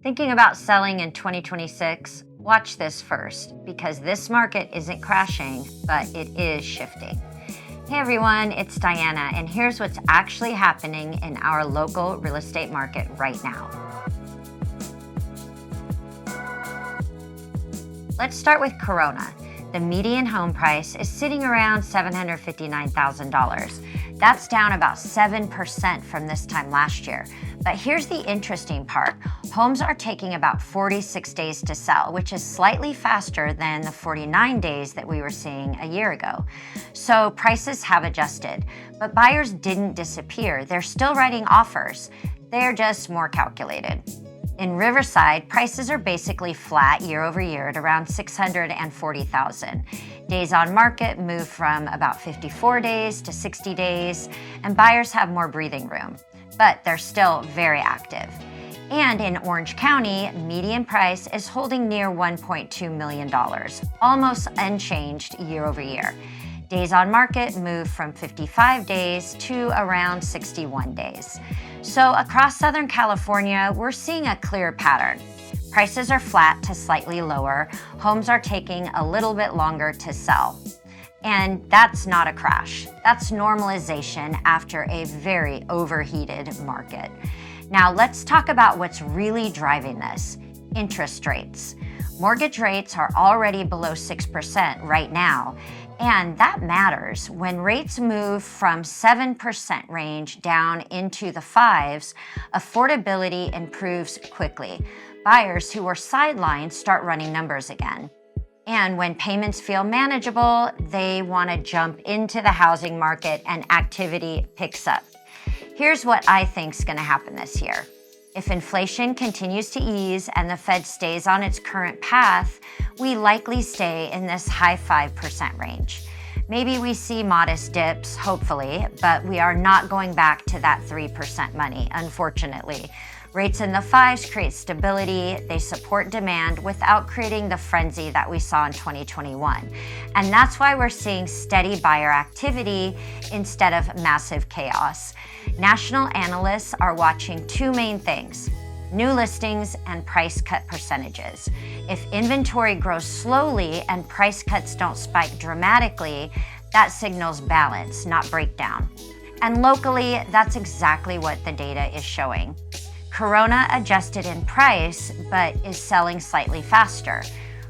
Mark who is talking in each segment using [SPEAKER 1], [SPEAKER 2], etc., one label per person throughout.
[SPEAKER 1] Thinking about selling in 2026? Watch this first, because this market isn't crashing, but it is shifting. Hey everyone, it's Diana, and here's what's actually happening in our local real estate market right now. Let's start with Corona. The median home price is sitting around $759,000. That's down about 7% from this time last year. But here's the interesting part. Homes are taking about 46 days to sell, which is slightly faster than the 49 days that we were seeing a year ago. So prices have adjusted, but buyers didn't disappear. They're still writing offers. They're just more calculated. In Riverside, prices are basically flat year over year at around $640,000. Days on market move from about 54 days to 60 days, and buyers have more breathing room, but they're still very active. And in Orange County, median price is holding near $1.2 million, almost unchanged year over year. Days on market move from 55 days to around 61 days. So across Southern California, we're seeing a clear pattern. Prices are flat to slightly lower. Homes are taking a little bit longer to sell. And that's not a crash. That's normalization after a very overheated market. Now let's talk about what's really driving this: interest rates. Mortgage rates are already below 6% right now, and that matters. When rates move from 7% range down into the fives, affordability improves quickly. Buyers who were sidelined start running numbers again. And when payments feel manageable, they want to jump into the housing market and activity picks up. Here's what I think is going to happen this year. If inflation continues to ease and the Fed stays on its current path, we likely stay in this high 5% range. Maybe we see modest dips, hopefully, but we are not going back to that 3% money, unfortunately. Rates in the fives create stability, they support demand without creating the frenzy that we saw in 2021. And that's why we're seeing steady buyer activity instead of massive chaos. National analysts are watching two main things: new listings and price cut percentages. If inventory grows slowly and price cuts don't spike dramatically, that signals balance, not breakdown. And locally, that's exactly what the data is showing. Corona adjusted in price, but is selling slightly faster.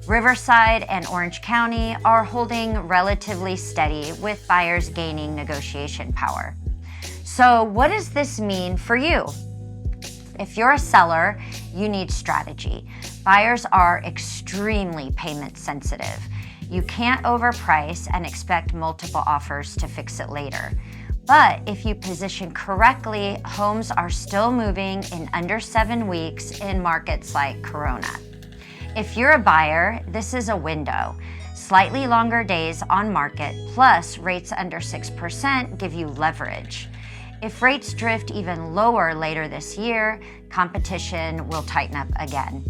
[SPEAKER 1] Riverside and Orange County are holding relatively steady, with buyers gaining negotiation power. So what does this mean for you? If you're a seller, you need strategy. Buyers are extremely payment sensitive. You can't overprice and expect multiple offers to fix it later. But if you position correctly, homes are still moving in under 7 weeks in markets like Corona. If you're a buyer, this is a window. Slightly longer days on market plus rates under 6% give you leverage. If rates drift even lower later this year, competition will tighten up again.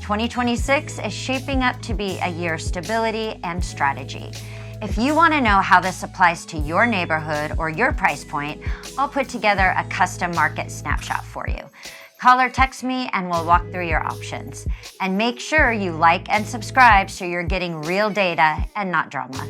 [SPEAKER 1] 2026 is shaping up to be a year of stability and strategy. If you want to know how this applies to your neighborhood or your price point, I'll put together a custom market snapshot for you. Call or text me and we'll walk through your options. And make sure you like and subscribe so you're getting real data and not drama.